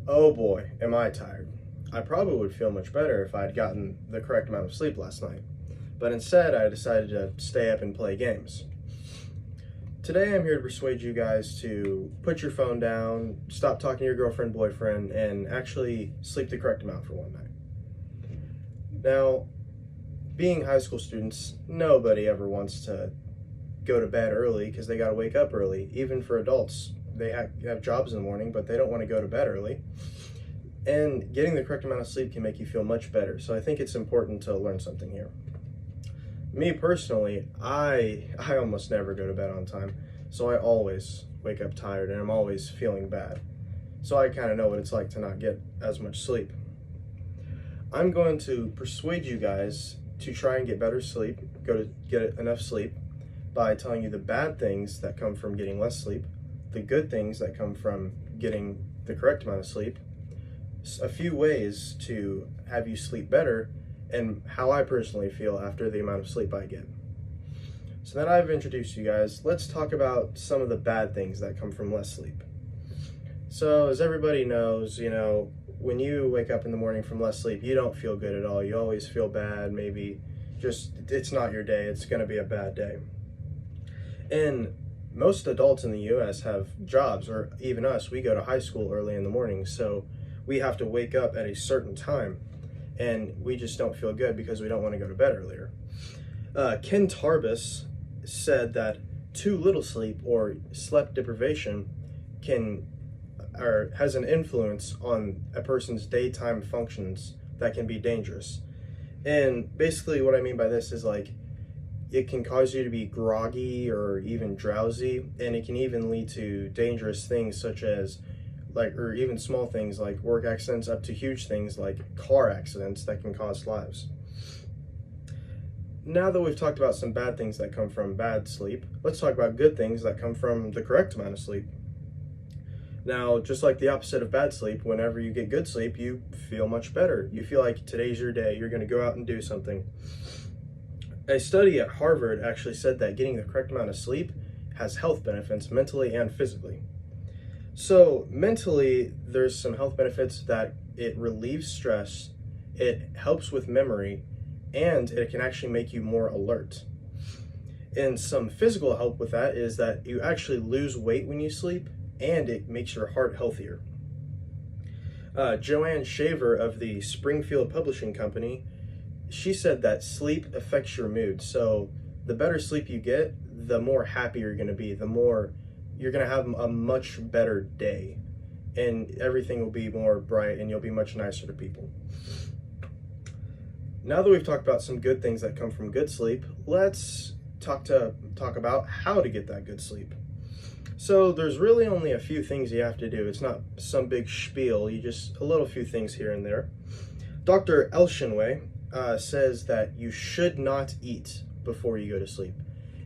Oh boy, am I tired. I probably would feel much better if I had gotten the correct amount of sleep last night, but instead I decided to stay up and play games. Today I'm here to persuade you guys to put your phone down, stop talking to your girlfriend, boyfriend, and actually sleep the correct amount for one night. Now, being high school students, nobody ever wants to go to bed early because they got to wake up early. Even for adults, they have jobs in the morning, but they don't want to go to bed early. And getting the correct amount of sleep can make you feel much better. So I think it's important to learn something here. Me personally, I almost never go to bed on time. So I always wake up tired and I'm always feeling bad. So I kind of know what it's like to not get as much sleep. I'm going to persuade you guys to try and get better sleep, go to get enough sleep, by telling you the bad things that come from getting less sleep, the good things that come from getting the correct amount of sleep, a few ways to have you sleep better, and how I personally feel after the amount of sleep I get. So that I've introduced you guys, let's talk about some of the bad things that come from less sleep. So as everybody knows, when you wake up in the morning from less sleep, you don't feel good at all. You always feel bad, maybe just it's not your day, it's gonna be a bad day. And most adults in the US have jobs, or even us, we go to high school early in the morning, so we have to wake up at a certain time, and we just don't feel good because we don't want to go to bed earlier. Ken Tarbus said that too little sleep or sleep deprivation has an influence on a person's daytime functions that can be dangerous. And basically what I mean by this is it can cause you to be groggy or even drowsy, and it can even lead to dangerous things such as or even small things like work accidents up to huge things like car accidents that can cost lives. Now that we've talked about some bad things that come from bad sleep, let's talk about good things that come from the correct amount of sleep. Now, just like the opposite of bad sleep, whenever you get good sleep, you feel much better. You feel like today's your day, you're going to go out and do something. A study at Harvard actually said that getting the correct amount of sleep has health benefits mentally and physically. So mentally, there's some health benefits that it relieves stress, it helps with memory, and it can actually make you more alert. And some physical help with that is that you actually lose weight when you sleep, and it makes your heart healthier. Joanne Shaver of the Springfield Publishing Company, she said that sleep affects your mood. So the better sleep you get, the more happy you're going to be, the more you're going to have a much better day, and everything will be more bright and you'll be much nicer to people. Now that we've talked about some good things that come from good sleep, let's talk about how to get that good sleep. So there's really only a few things you have to do. It's not some big spiel, you just a little few things here and there. Dr. Elshinway says that you should not eat before you go to sleep.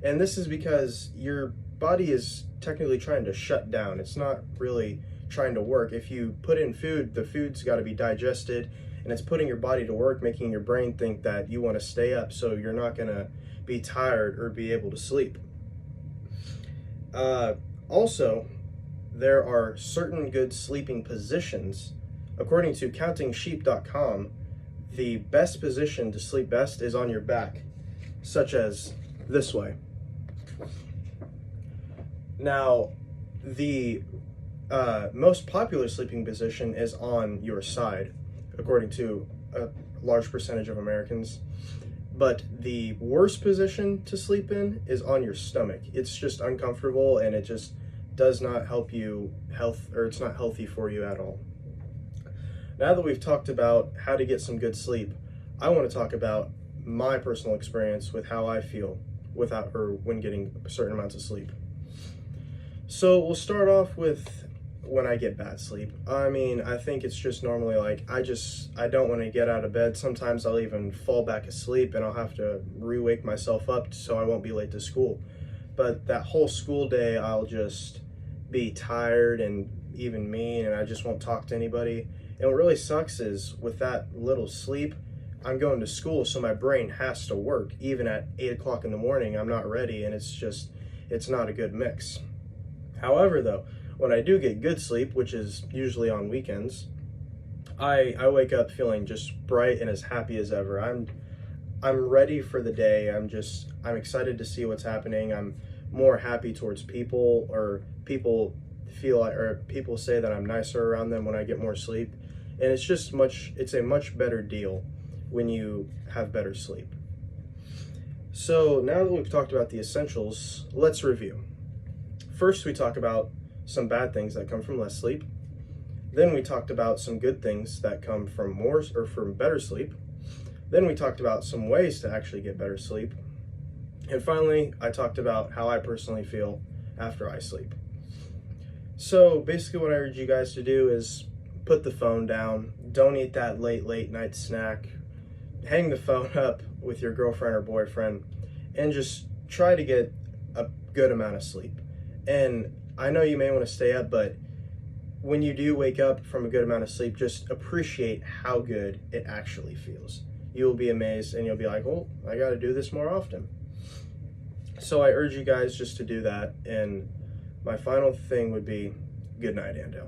And this is because your body is technically trying to shut down. It's not really trying to work. If you put in food, the food's got to be digested, and it's putting your body to work, making your brain think that you want to stay up so you're not going to be tired or be able to sleep. Also, there are certain good sleeping positions. According to countingsheep.com, the best position to sleep best is on your back, such as this way. Now, the most popular sleeping position is on your side, according to a large percentage of Americans. But the worst position to sleep in is on your stomach. It's just uncomfortable, and it just does not help you it's not healthy for you at all. Now that we've talked about how to get some good sleep, I want to talk about my personal experience with how I feel when getting certain amounts of sleep. So we'll start off with when I get bad sleep. I think it's just normally I don't want to get out of bed. Sometimes I'll even fall back asleep and I'll have to re-wake myself up so I won't be late to school. But that whole school day, I'll just be tired and even mean, and I just won't talk to anybody. And what really sucks is with that little sleep, I'm going to school, so my brain has to work. Even at 8 o'clock in the morning, I'm not ready, and it's not a good mix. However, though, when I do get good sleep, which is usually on weekends, I wake up feeling just bright and as happy as ever. I'm ready for the day. I'm excited to see what's happening. I'm more happy towards people, or people feel like, or people say that I'm nicer around them when I get more sleep. And it's a much better deal when you have better sleep. So now that we've talked about the essentials, let's review. First, we talk about some bad things that come from less sleep. Then we talked about some good things that come from from better sleep. Then we talked about some ways to actually get better sleep. And finally, I talked about how I personally feel after I sleep. So basically what I urge you guys to do is put the phone down. Don't eat that late night snack. Hang the phone up with your girlfriend or boyfriend and just try to get a good amount of sleep. And I know you may want to stay up, but when you do wake up from a good amount of sleep, just appreciate how good it actually feels. You will be amazed and you'll be like, oh, I got to do this more often. So I urge you guys just to do that. And my final thing would be good night, Ando.